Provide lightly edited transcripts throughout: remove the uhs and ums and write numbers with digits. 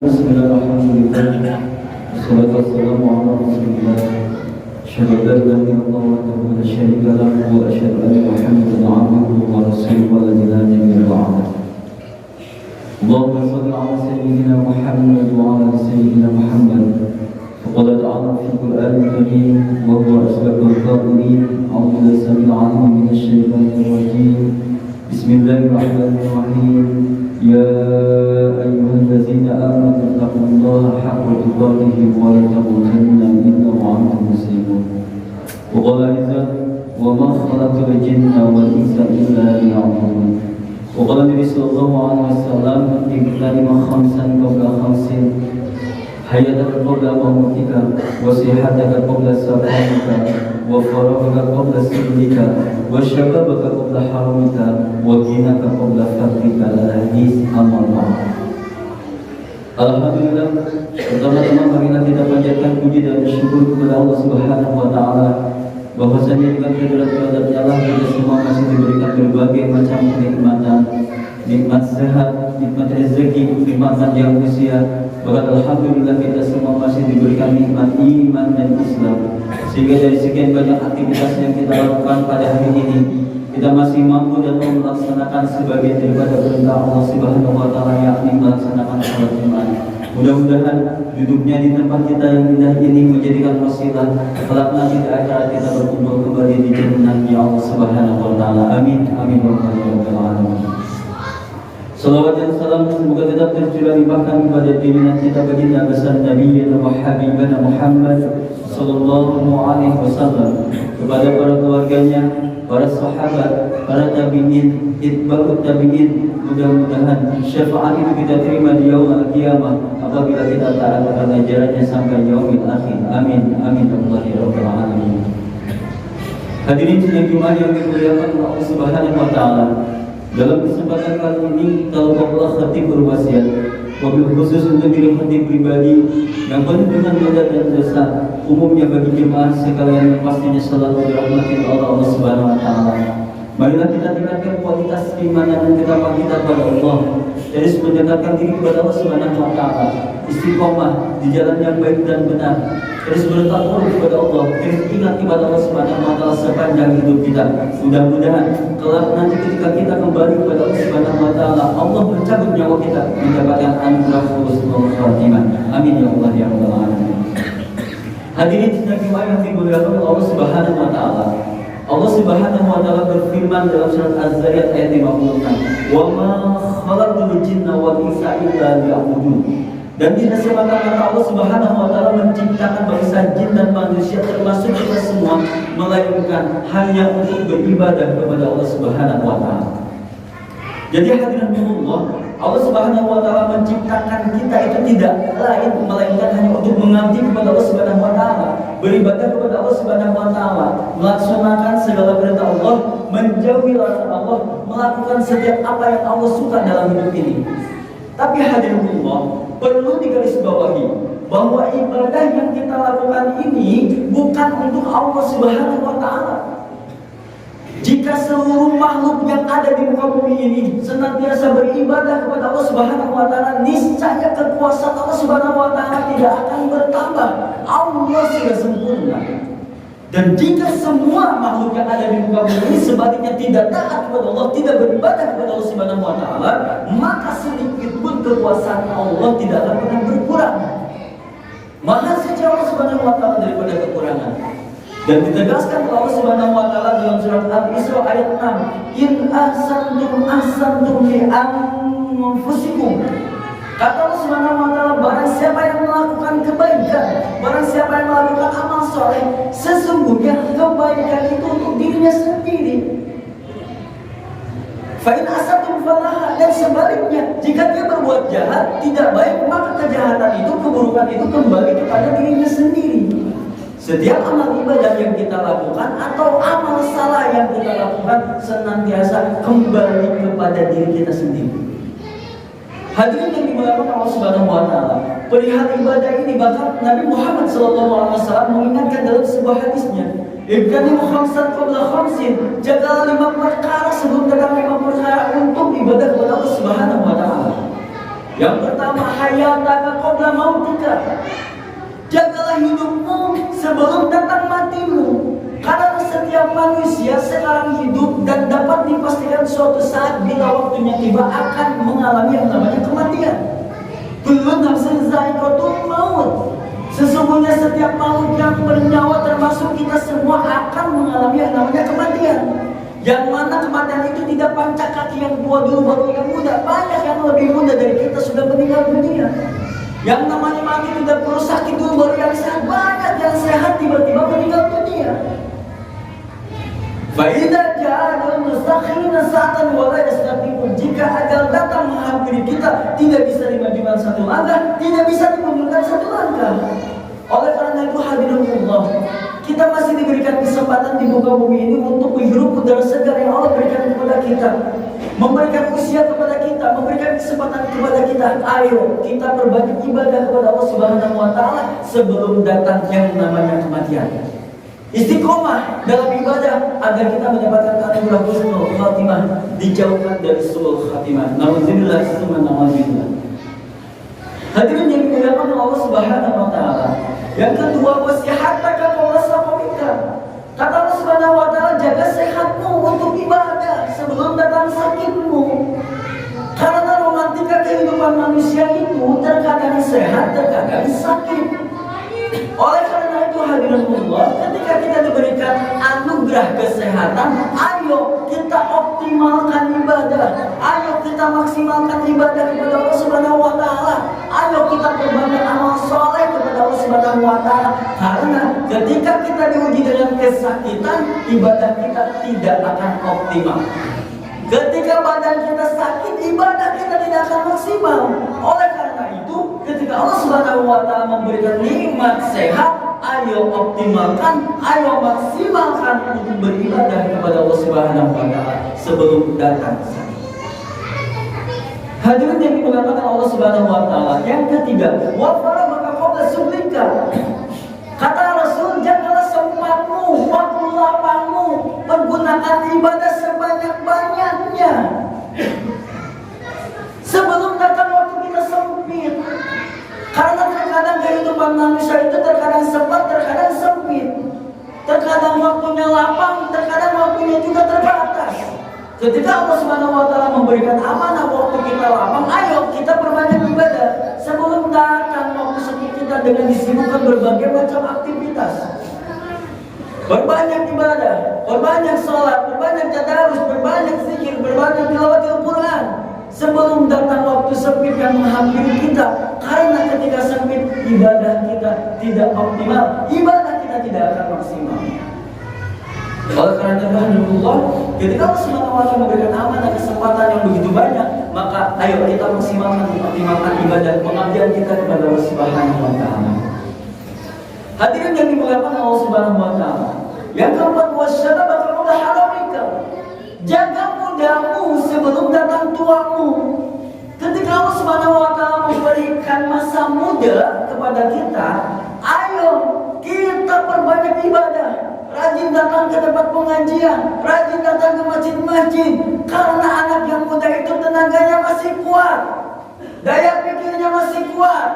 Bismillahirrahmanirrahim. Wassalatu wassalamu ala Rasulillah. Asyhadu an la ilaha illallah wahdahu la syarika lahu wa asyhadu anna Muhammadan abduhu wa rasuluhu wa la ilaha illallah. Allahumma shalli ala sayyidina Muhammad wa ala sayyidina Muhammad. Faqad ta'ala fi Qur'anil Karim wa huwa asdaqul qa'ilin. A'udzu billahi samil 'alim minasy syaithanir rajim. Bismillahirrahmanirrahim. Ya ayyuhallazina amanu taqullaha haqqa tuqatih wa la tamutunna illa wa antum muslimun. Wa qala idza wa ma khalaqtul jinna wal insa illa liya'budun. Wa qala Nabi sallallahu alaihi wasallam iqtani khamsan qabla khamsin hayataka qabla mautika wa sihataka qabla saqamika wa faragaka qabla sirrika wa syababaka qabla haramika wa ghinaka qabla faqrika. Al-hadis al-marfu'. Alhamdulillah, pertama-tama marilah kita panjatkan puji dan syukur kepada Allah Subhanahu wa taala bahwasanya dengan kehadirat Allah kita semua masih diberikan berbagai macam kenikmatan, nikmat sehat, nikmat rezeki, nikmat panjang usia. Bahkan alhamdulillah kita semua masih diberikan nikmat iman dan Islam, sehingga dari sekian banyak aktivitas yang kita lakukan pada hari ini kita masih mampu dan mau melaksanakan sebagian daripada perintah Allah Subhanahu wa taala, yakni melaksanakan salat Jumat. Mudah-mudahan duduknya di tempat kita yang indah ini menjadikan wasilah kelak nanti di akhirat kita berkumpul kembali di jannah ya Allah Subhanahu wa taala. Amin amin ya rabbal alamin. Salawat dan salam semoga tetap tercurah limpahkan kepada pimpinan kita baginda besar Nabi wa Habibana Muhammad sallallahu alaihi wasallam, kepada para keluarganya, para sahabat, para tabi'in, itba'ut tabi'in. Mudah-mudahan syafaat itu kita terima di yaumul qiyamah apabila kita taat akan ajarannya sampai yaumil akhir. Amin amin ya rabbal alamin. Hadirin sidang Jumat yang dimuliakan Allah Subhanahu wa taala, dalam kesempatan kali ini kalau Allah khatib berwasiat, wabil khusus untuk diri khatib pribadi yang penuh dengan dosa dan dosa, umumnya bagi jemaah sekalian pastinya selalu dirahmati Allah Subhanahu wa taala. Marilah kita tingkatkan kualitas keimanan dan ketakwaan kita kepada Allah, terus mendekatkan diri kepada Allah Subhanahu wa taala, istiqomah di jalan yang baik dan benar, terus bertakwa kepada Allah, terus ingat kepada Allah Subhanahu wa taala sepanjang hidup kita. Mudah-mudahan kelak nanti ketika kita kembali kepada Allah Subhanahu wa taala, Allah mencabut nyawa kita mendapatkan anugerah husnul khatimah. Amin ya Allah ya rabbal alamin. Hadirin sidang Jumat yang dimuliakan Allah Subhanahu wa taala, Allah Subhanahu wa taala berfirman dalam surat Az-Zariyat ayat 56, "Wa ma khalaqtul jinna wal insa illa liya'budun." Dan tidak semata-mata Allah Subhanahu wa taala menciptakan bangsa jin dan manusia termasuk kita semua melainkan hanya untuk beribadah kepada Allah Subhanahu wa taala. Jadi hadirin Allah, Allah Subhanahu wa taala menciptakan kita itu tidak lain melainkan hanya untuk mengabdi kepada Allah Subhanahu wa taala, beribadah kepada Allah Subhanahu wa taala, melaksanakan segala perintah Allah, menjauhi larangan Allah, melakukan setiap apa yang Allah suka dalam hidup ini. Tapi hadirin Allah, perlu digarisbawahi bahwa ibadah yang kita lakukan ini bukan untuk Allah Subhanahu wa taala. Jika seluruh makhluk yang ada di muka bumi ini senantiasa beribadah kepada Allah Subhanahu wa taala, niscaya kekuasaan Allah Subhanahu wa taala tidak akan bertambah. Allah sudah sempurna. Dan jika semua makhluk yang ada di muka bumi ini sebaliknya tidak taat kepada Allah, tidak beribadah kepada Allah Subhanahu wa taala, maka sedikit pun kekuasaan Allah tidak akan pernah berkurang. Maha suci Allah Subhanahu wa taala daripada kekurangan. Dan ditegaskan oleh Allah Subhanahu wa taala dalam surat Al-Isra ayat 6, "In ahsantum ahsantum li anfusikum." Kata Allah Subhanahu wa taala, barang siapa yang melakukan kebaikan, barang siapa yang melakukan amal soleh, sesungguhnya kebaikan itu untuk dirinya sendiri. Fa in ahsantum falaha, dan sebaliknya, jika dia berbuat jahat, tidak baik, maka kejahatan itu, keburukan itu kembali kepada dirinya sendiri. Setiap amal ibadah yang kita lakukan atau amal salah yang kita lakukan senantiasa kembali kepada diri kita sendiri. Hadirin yang dimuliakan Allah Subhanahu wa taala, perihal ibadah ini bahkan Nabi Muhammad SAW mengingatkan dalam sebuah hadisnya, "Ibtani'u khamsan qabla khamsin." Jagalah 5 perkara sebelum datang 5 perkara untuk ibadah kepada Allah Subhanahu wa taala. Yang pertama, hayataka qabla mautika. Jagalah hidupmu sebelum datang matimu. Karena setiap manusia sekarang hidup dan dapat dipastikan suatu saat bila waktunya tiba akan mengalami yang namanya kematian. Kullu nafsin za'iqatul maut. Sesungguhnya setiap makhluk yang bernyawa termasuk kita semua akan mengalami yang namanya kematian. Yang mana kematian itu tidak pancak kaki yang tua dulu baru yang muda. Banyak yang lebih muda dari kita sudah meninggal dunia. Yang namanya mati tidak perlu sakit dulu baru yang sehat. Banyak yang sehat tiba-tiba meninggal dunia. Faidah ja'alul mustakhirina sa'atan wa la yastaqim. Jika ajal datang menghampiri kita, tidak bisa dimajukan satu langkah, tidak bisa dimundur satu langkah. Oleh karena itu hadirullah, kita masih diberikan kesempatan di muka bumi ini untuk menghirup udara segar yang Allah berikan kepada kita, memberikan usia kepada kita, memberikan kesempatan kepada kita. Ayo kita perbanyak ibadah kepada Allah Subhanahu wa Ta'ala sebelum datang yang namanya kematian. Istiqomah dalam ibadah agar kita mendapatkan anugerah husnul khatimah, dijauhkan dari su'ul khatimah. Nauzubillah summa nauzubillah. Hadirin yang dimuliakan Allah Subhanahu wa Ta'ala. Yang kedua, wasihataka qabla saqamika. Kata Allah Subhanahu wa Ta'ala, jaga sehatmu untuk ibadah sebelum datang sakitmu. Karena romantika kehidupan manusia itu terkadang sehat, terkadang sakit. Oleh karena itu hadirullah, ketika kita diberikan anugerah kesehatan, ayo kita optimalkan ibadah, ayo kita maksimalkan ibadah kepada Allah Subhanahu wa Ta'ala, ayo kita perbanyak amal soleh kepada Allah Subhanahu wa Ta'ala. Karena ketika kita diuji dengan kesakitan, ibadah kita tidak akan optimal. Ketika badan kita sakit, ibadah kita tidak akan maksimal. Oleh karena itu, ketika Allah Subhanahu wa Ta'ala memberikan nikmat sehat, ayo optimalkan, ayo maksimalkan untuk beribadah kepada Allah Subhanahu wa Ta'ala sebelum datang sakit. Hadirin yang dimuliakan Allah Subhanahu wa Ta'ala. Yang ketiga, wa faragha qabla sublika. Kata Rasul, jagalah sempatmu, waktu lapangmu, pergunakan ibadah sebanyak-banyaknya sebelum datang waktu kita sempit. Karena terkadang kehidupan manusia itu terkadang sempat, terkadang sempit. Terkadang waktunya lapang, terkadang waktunya juga terbatas. Ketika Allah Subhanahu wa Ta'ala memberikan amanah waktu kita lapang, ayo kita perbanyak ibadah sebelum datang waktu sempit kita dengan disibukkan berbagai macam aktivitas. Berbanyak ibadah, berbanyak sholat, berbanyak tadarus, berbanyak zikir, berbanyak tilawatil Quran sebelum datang waktu sempit yang menghampiri kita. Karena ketika sempit, ibadah kita tidak optimal, ibadah kita tidak akan maksimal. Oleh karena itu Allah, ketika Allah Subhanahu wa Ta'ala memberikan amanah kesempatan yang begitu banyak, maka ayo kita maksimalkan, optimalkan ibadah pengabdian kita kepada Allah Subhanahu wa Ta'ala. Hadirin yang dimuliakan Allah Subhanahu wa Ta'ala. Yang keempat, wasyababa qabla haramika. Jaga mudamu sebelum datang tuamu. Ketika Allah Subhanahu wa Ta'ala memberikan masa muda kepada kita, ayo kita perbanyak ibadah. Rajin datang ke tempat pengajian, rajin datang ke masjid-masjid. Karena anak yang muda itu tenaganya masih kuat, daya pikirnya masih kuat,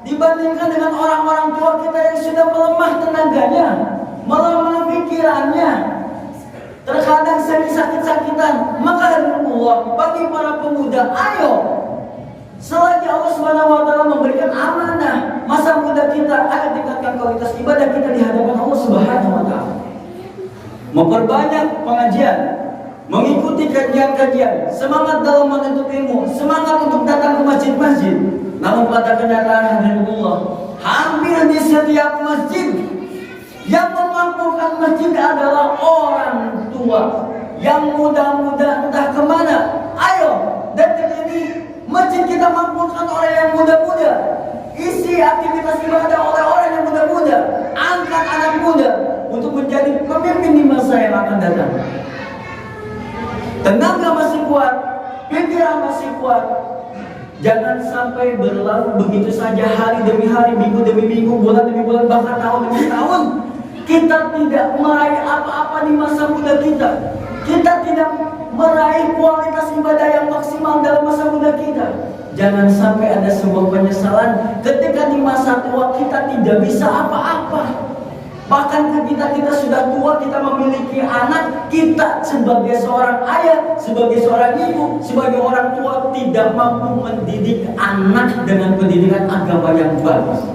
dibandingkan dengan orang-orang tua kita yang sudah melemah tenaganya, melemah pikirannya, terkadang sering sakit-sakitan. Maka Allah bagi para pemuda, ayo selagi Allah Subhanahu wa Ta'ala memberikan amanah masa muda kita, ayo tingkatkan kualitas ibadah kita di hadapan Allah Subhanahu wa Ta'ala. Memperbanyak pengajian, mengikuti kajian-kajian, semangat dalam menuntut ilmu, semangat untuk datang ke masjid-masjid. Namun pada kenyataan hadirullah, hampir di setiap masjid yang memampukan masjid adalah orang tua. Yang muda-muda entah kemana. Ayo, detik ini masjid kita mampukan orang yang muda-muda. Isi aktivitas ibadah oleh orang yang muda-muda. Angkat anak muda untuk menjadi pemimpin di masa yang akan datang. Tenaga masih kuat, pikiran masih kuat. Jangan sampai berlalu begitu saja hari demi hari, minggu demi minggu, bulan demi bulan, bahkan tahun demi tahun. Kita tidak meraih apa-apa di masa muda kita. Kita tidak meraih kualitas ibadah yang maksimal dalam masa muda kita. Jangan sampai ada sebuah penyesalan ketika di masa tua kita tidak bisa apa-apa. Bahkan ketika kita sudah tua, kita memiliki anak, kita sebagai seorang ayah, sebagai seorang ibu, sebagai orang tua tidak mampu mendidik anak dengan pendidikan agama yang bagus.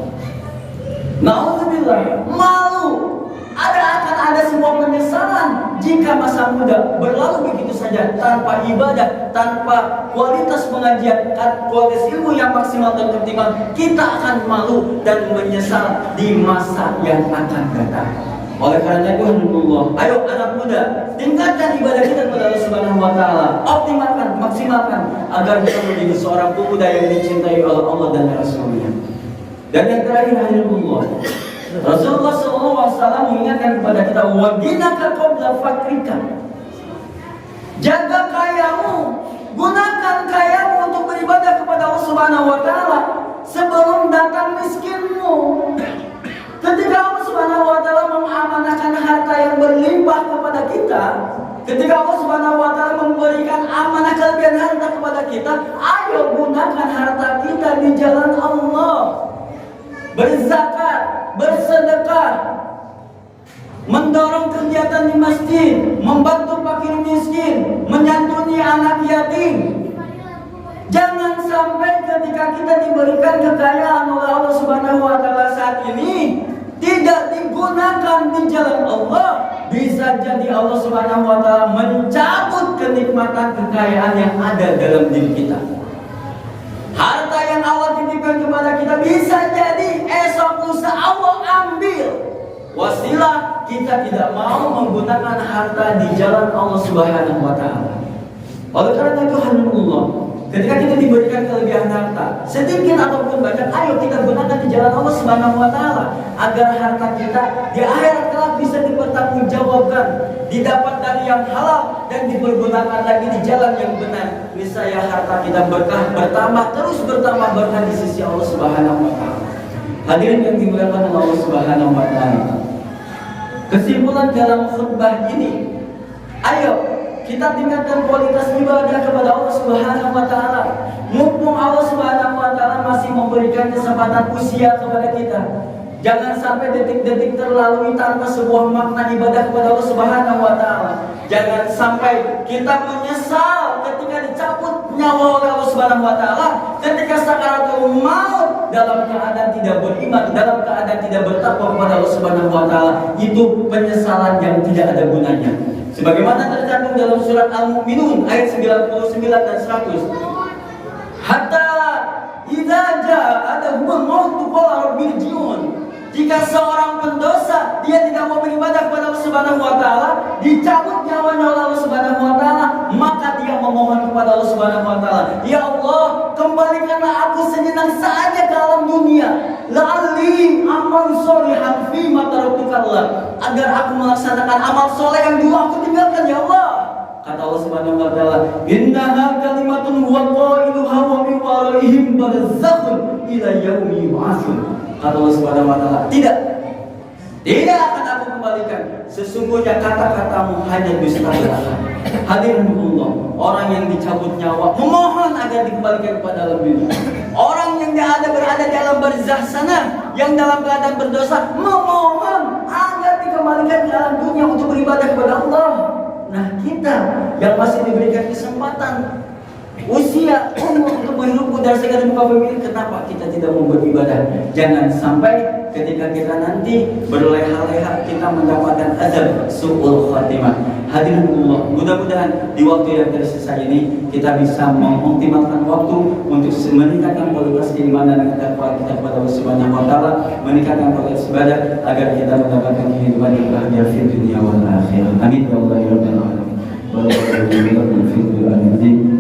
Nauzubillah, malu. Akan ada sebuah penyesalan jika masa muda berlalu begitu saja tanpa ibadah, tanpa kualitas pengajian, kualitas ilmu yang maksimal dan optimal. Kita akan malu dan menyesal di masa yang akan datang. Oleh karena itu, alhamdulillah, ayo anak muda, tingkatkan ibadah kita kepada Allah Subhanahu wa taala, optimalkan, maksimalkan agar kita menjadi seorang pemuda yang dicintai oleh Allah dan Rasul-Nya. Dan yang terakhir, alhamdulillah, Rasulullah SAW mengingatkan kepada kita, waginaka qabla fakrika. Jaga kayamu, gunakan kayamu untuk beribadah kepada Allah Subhanahu wa taala sebelum datang miskinmu. Ketika Allah Subhanahu wa taala mengamanahkan harta yang berlimpah kepada kita, ketika Allah Subhanahu wa taala memberikan amanah kelebihan harta kepada kita, ayo gunakan harta kita di jalan Allah. Berzakat, bersedekah, mendorong kegiatan di masjid, membantu fakir miskin, menyantuni anak yatim. Jangan sampai ketika kita diberikan kekayaan oleh Allah Subhanahu wa taala saat ini tidak digunakan di jalan Allah. Bisa jadi Allah Subhanahu wa taala mencabut kenikmatan kekayaan yang ada dalam diri kita. Harta yang Allah titipkan kepada kita bisa jadi esok lusa Allah ambil. Wasilah kita tidak mau menggunakan harta di jalan Allah Subhanahu wa taala. Oleh karena itu, alhamdulillah, ketika kita diberikan kelebihan harta, sedikit ataupun banyak, ayo kita gunakan di jalan Allah Subhanahu wa taala agar harta kita di akhirat kelak bisa dipertanggungjawabkan, didapat dari yang halal dan dipergunakan lagi di jalan yang benar. Niscaya harta kita berkah, bertambah, terus bertambah berkah di sisi Allah Subhanahu wa taala. Hadirin yang dimuliakan Allah Subhanahu wa taala. Kesimpulan dalam khutbah ini, ayo kita tingkatkan kualitas ibadah kepada Allah Subhanahu wa taala. Mumpung Allah Subhanahu wa taala masih memberikan kesempatan usia kepada kita, jangan sampai detik-detik terlalui tanpa sebuah makna ibadah kepada Allah Subhanahu wa taala. Jangan sampai kita menyesal ketika dicabut nyawa oleh Allah Subhanahu wa taala, ketika sakaratul maut dalam keadaan tidak beriman, dalam keadaan tidak bertakwa kepada Allah Subhanahu wa taala. Itu penyesalan yang tidak ada gunanya. Sebagaimana tercantum dalam surat Al-Mu'minun ayat 99 dan 100. Hatta idza jaa adahumul maut qala rabbil ji'un. Jika seorang pendosa dia tidak mau beribadah kepada Allah Subhanahu wa taala, dicabut nyawanya oleh Allah Subhanahu wa taala, maka dia memohon kepada Allah Subhanahu wa taala, "Ya Allah, kembalikanlah aku sejenak saja ke alam dunia, la'alli amal sholihan fi ma taraktukallah, agar aku melaksanakan amal soleh yang dulu aku tinggalkan, ya Allah." Kata Allah Subhanahu wa taala, "Innaha kalimatun huwa qailuha wa min waraihim barzakhun ila yaumi yub'atsun." Kata Allah Subhanahu wa taala, tidak akan aku kembalikan. Sesungguhnya kata-katamu hanya dusta belaka. Hadirin Allah, orang yang dicabut nyawa memohon agar dikembalikan kepada alam dunia. Orang yang berada di alam barzakh sana, yang dalam keadaan berdosa, memohon agar dikembalikan ke alam dunia untuk beribadah kepada Allah. Nah, kita yang masih diberikan kesempatan usia umur untuk menghirup udara segar di muka bumi, kenapa kita tidak mau beribadah? Jangan sampai ketika kita nanti berleha-leha kita mendapatkan azab su'ul khatimah. Hadirin Allah, mudah-mudahan di waktu yang tersisa ini kita bisa mengoptimalkan waktu untuk meningkatkan kualitas keimanan dan takwa kita kepada Allah Subhanahu wa taala, meningkatkan kualitas ibadah agar kita mendapatkan kehidupan yang bahagia di dunia wal akhirah. Amin ya Allah ya rabbal alamin. Wa la ilaha illa anta